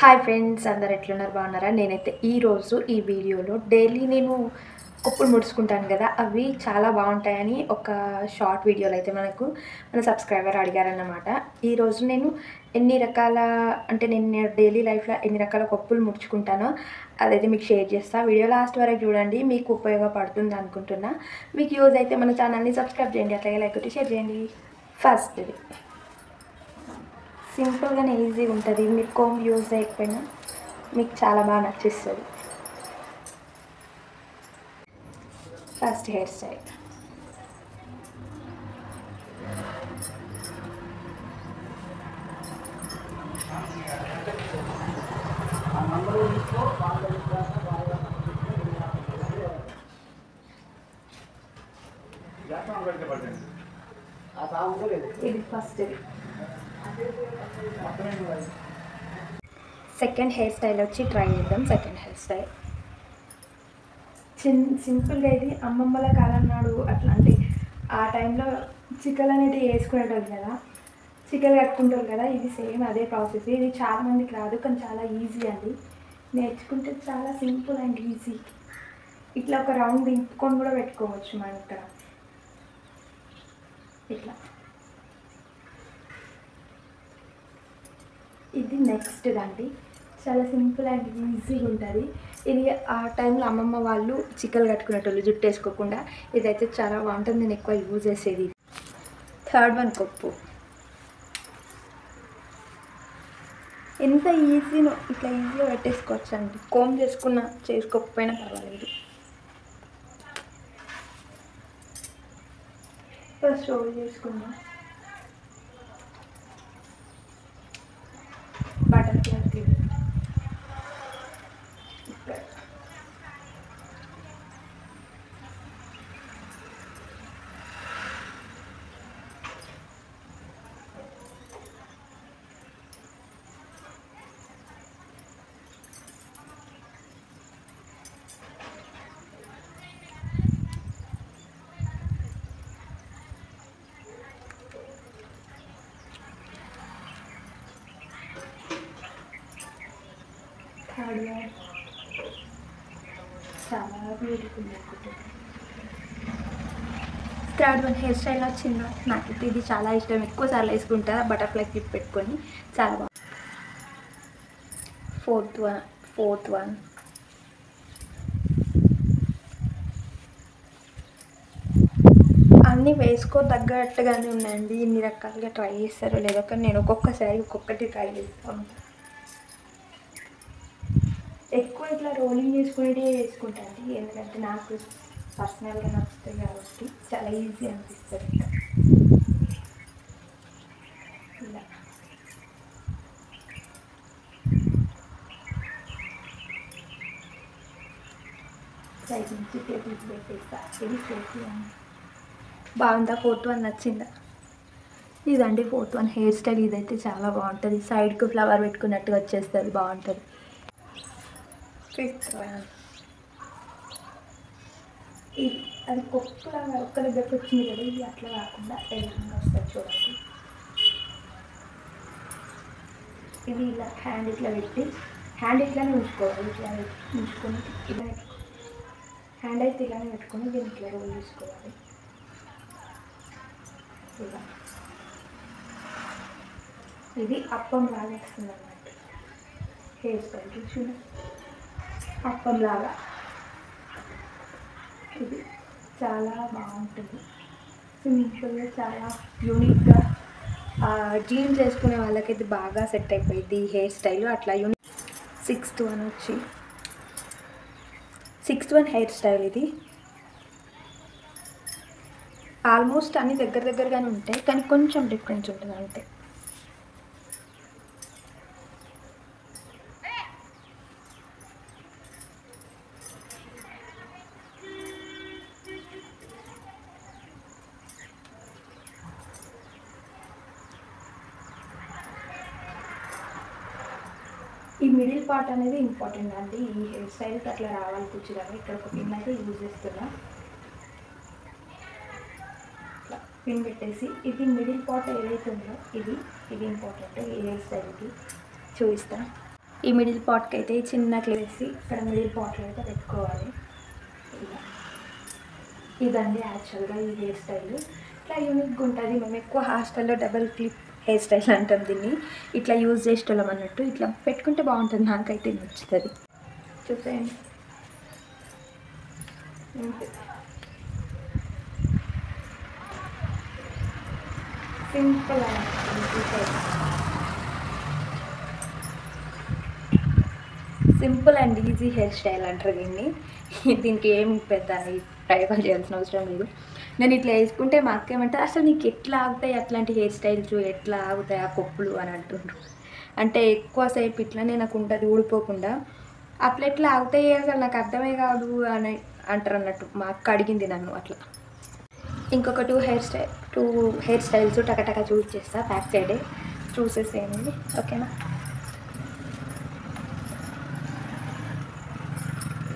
Hi friends, అందరు ఎట్లున్నారు? బాగున్నారా? నేనైతే ఈరోజు ఈ వీడియోలో డైలీ నేను కొప్పులు ముడుచుకుంటాను కదా, అవి చాలా బాగుంటాయని ఒక షార్ట్ వీడియోలో అయితే మన సబ్స్క్రైబర్ అడిగారన్నమాట. ఈరోజు నేను ఎన్ని రకాల నేను డైలీ లైఫ్లో ఎన్ని రకాల కొప్పులు ముడుచుకుంటానో అదైతే మీకు షేర్ చేస్తాను. వీడియో లాస్ట్ వరకు చూడండి, మీకు ఉపయోగపడుతుంది అనుకుంటున్నా. మీకు యూజ్ అయితే మన ఛానల్ని సబ్స్క్రైబ్ చేయండి, అట్లాగే లైక్ కొట్టి షేర్ చేయండి. ఫస్ట్ది సింపుల్గానే ఈజీగా ఉంటుంది. మీరు కోమ్ యూజ్ చేయకపోయినా మీకు చాలా బాగా నచ్చేస్తుంది. First hair style. ఇది ఫస్ట్. సెకండ్ హెయిర్ స్టైల్ వచ్చి ట్రై చేద్దాం. సెకండ్ హెయిర్ స్టైల్ సింపుల్గా ఇది అమ్మమ్మల కాలం నాడు అట్లాంటి ఆ టైంలో చిక్కలు అనేది వేసుకునేటోళ్ళు కదా, చిక్కలు కట్టుకుంటారు కదా. ఇది సేమ్ అదే ప్రాసెస్. ఇది చాలా మందికి రాదు, కానీ చాలా ఈజీ అండి. నేర్చుకుంటే చాలా సింపుల్ అండ్ ఈజీ. ఇట్లా ఒక రౌండ్ దింపుకొని కూడా పెట్టుకోవచ్చు మనం ఇక్కడ. ఇట్లా ఇది నెక్స్ట్ అండి. చాలా సింపుల్ అండ్ ఈజీగా ఉంటుంది. ఇది ఆ టైంలో అమ్మమ్మ వాళ్ళు చిక్కలు కట్టుకునేటోళ్ళు జుట్టు వేసుకోకుండా. ఇదైతే చాలా బాగుంటుంది, నేను ఎక్కువ యూజ్ చేసేది. థర్డ్ వన్ కొప్పు. ఎంత ఈజీనో, ఇట్లా ఈజీగా పెట్టేసుకోవచ్చు అండి. కోమ్ చేసుకోకపోయినా పర్వాలేదు. ఫస్ట్ రోల్ చేసుకుందాం. బటర్ఫ్లై క్లిప్ ఇక్కడ. చాలా బ్యూటిఫుల్ అనుకుంటుంది. థర్డ్ వన్ హెయిర్ స్టైల్ వచ్చిందా, నాకైతే ఇది చాలా ఇష్టం. ఎక్కువసార్లు వేసుకుంటా బటర్ఫ్లై క్లిప్ పెట్టుకొని, చాలా బాగుంది. ఫోర్త్ వన్ అన్నీ వేసుకోదగ్గట్టుగానే ఉన్నాయండి. ఇన్ని రకాలుగా ట్రై చేస్తారో లేదో, కానీ నేను ఒక్కొక్కసారి ఒక్కొక్కటి ట్రై చేస్తాను. ఎక్కువ ఇట్లా రోలింగ్ చేసుకునేది వేసుకుంటాను, ఎందుకంటే నాకు పర్సనల్గా నచ్చుతుంది కాబట్టి చాలా ఈజీ అనిపిస్తుంది. ఇలా సైడ్ నుంచి టేబుల్కి పెట్టేస్తా. ఇది ఫోర్త్ వన్. బాగుందా? ఫోర్త్ వన్ నచ్చిందా? ఇదండి ఫోర్త్ వన్ హెయిర్ స్టైల్. ఇదైతే చాలా బాగుంటుంది, సైడ్కి ఫ్లవర్ పెట్టుకున్నట్టుగా వచ్చేస్తుంది, బాగుంటుంది. Fifth one. ఇది అది కొప్పులాగా ఒక్క దగ్గరకు వచ్చింది కదా, ఇది అట్లా కాకుండా ఎలాగా వస్తుంది చూడండి. ఇది ఇలా హ్యాండ్ ఇట్లా పెట్టి, హ్యాండ్ ఇట్లానే ఉంచుకోవాలి. ఇట్లా ఉంచుకొని ఇలా హ్యాండ్ అయితే ఇలానే పెట్టుకొని దీన్ని ఇట్లా రోల్ చేసుకోవాలి. ఇలా ఇది అప్పం లాగా వేస్తుంది అన్నట్టు హెయిర్ స్టైల్. చూడండి, అప్పం లాగా. ఇది చాలా బాగుంటుంది, సింపుల్గా, చాలా యూనిక్గా. జీన్స్ వేసుకునే వాళ్ళకైతే బాగా సెట్ అయిపోయింది ఈ హెయిర్ స్టైల్. అట్లా unique. Sixth one hair style. ఇది ఆల్మోస్ట్ అన్ని దగ్గరగానే ఉంటాయి, కానీ కొంచెం డిఫరెన్స్ ఉంటుంది అంతే. ఈ మిడిల్ పార్ట్ అనేది ఇంపార్టెంట్ అండి. ఈ హెయిర్ స్టైల్కి అట్లా రావాలి కూర్చోడానికి. ఇక్కడ ఒక పిన్ అయితే యూజ్ చేస్తున్నా. ఇట్లా పిన్ పెట్టేసి ఇది మిడిల్ పార్ట్ ఏదైతే ఉందో ఇది ఇంపార్టెంట్ ఈ హెయిర్ స్టైల్కి. చూపిస్తాను. ఈ మిడిల్ పాట్కి అయితే చిన్న క్లేసి ఇక్కడ మిడిల్ పాట్లో అయితే పెట్టుకోవాలి. ఇలా ఇదండి యాక్చువల్గా ఈ హెయిర్ స్టైల్. ఇట్లా యూనిక్గా ఉంటుంది. మేము ఎక్కువ హాస్టల్లో డబల్ క్లిప్ హెయిర్ స్టైల్ అంటాం దీన్ని. ఇట్లా యూజ్ చేసేటోళ్ళం అన్నట్టు. ఇట్లా పెట్టుకుంటే బాగుంటుంది, నాకైతే నచ్చుతుంది. చూసేయండి. Simple simple and easy hair style అంటారు దీన్ని. దీనికి ఏం పెద్ద ప్రయోగాలు చేయాల్సిన అవసరం లేదు. నేను ఇట్లా వేసుకుంటే మా అక్క ఏమంటారు, అసలు నీకు ఎట్లా ఆగుతాయి అట్లాంటి హెయిర్ స్టైల్స్, ఎట్లా ఆగుతాయి ఆ కొప్పులు అని అంటుండ్రు. అంటే ఎక్కువసేపు ఇట్లానే నాకు ఉంటుంది ఊడిపోకుండా. అట్లా ఎట్లా ఆగుతాయి అసలు నాకు అర్థమే కాదు అని అంటారు అన్నట్టు. మా అక్క అడిగింది నన్ను అట్లా. ఇంకొక టూ హెయిర్ స్టైల్స్ టకటక చూస్ చేస్తా బ్యాక్ సైడే చూసేసేయండి, ఓకేనా.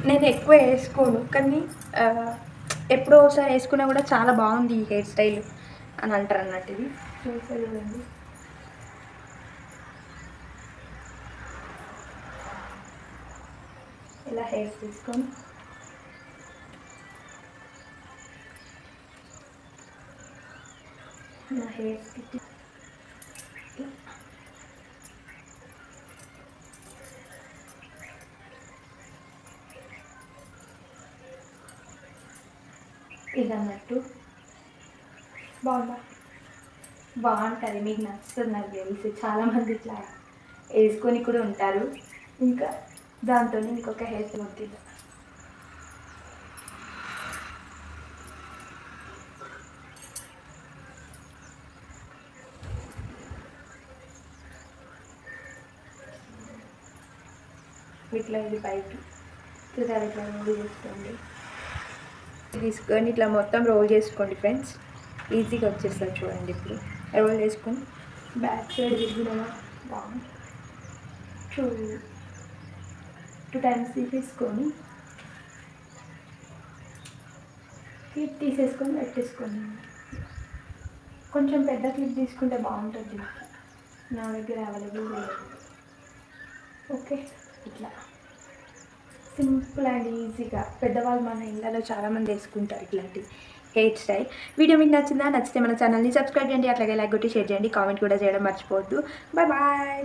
నేను ఎక్కువ వేసుకోను, కానీ ఎప్పుడో ఒకసారి వేసుకున్నా కూడా చాలా బాగుంది ఈ హెయిర్ స్టైల్ అని అంటారు అన్నట్టు. ఇది చూసేదండి. ఇలా హెయిర్స్ తీసుకొని నా హెయిర్స్కి ఇది అన్నట్టు బాగుంటుంది. మీకు నచ్చుతుంది నాకు తెలిసి. చాలామంది ఇట్లా వేసుకొని కూడా ఉంటారు. ఇంకా దాంతో ఇంకొక హెయిర్ ఉంటుంది. ఇట్లా ఇది పైకి చూసారు, ఇట్లా రోల్ చేసుకోండి. తీసుకొని ఇట్లా మొత్తం రోల్ చేసుకోండి ఫ్రెండ్స్. ఈజీగా వచ్చేస్తుంది చూడండి. ఇప్పుడు రోల్ చేసుకొని బ్యాక్ సైడ్ తిరుగుదల బాగుంది. టూ టైమ్స్ తీసేసుకొని క్లిప్ తీసేసుకొని పెట్టేసుకోండి. కొంచెం పెద్ద క్లిప్ తీసుకుంటే బాగుంటుంది. నా దగ్గర అవైలబుల్ లేదు. ఓకే, ఇట్లా సింపుల్ అండ్ ఈజీగా పెద్దవాళ్ళు మన ఇళ్ళలో చాలామంది వేసుకుంటారు ఇట్లాంటి హెయిర్ స్టైల్. వీడియో మీకు నచ్చిందా? నచ్చితే మన ఛానల్ని సబ్స్క్రైబ్ చేయండి, అట్లాగే లైక్ కొట్టి షేర్ చేయండి, కామెంట్ కూడా చేయడం మర్చిపోవద్దు. Bye bye.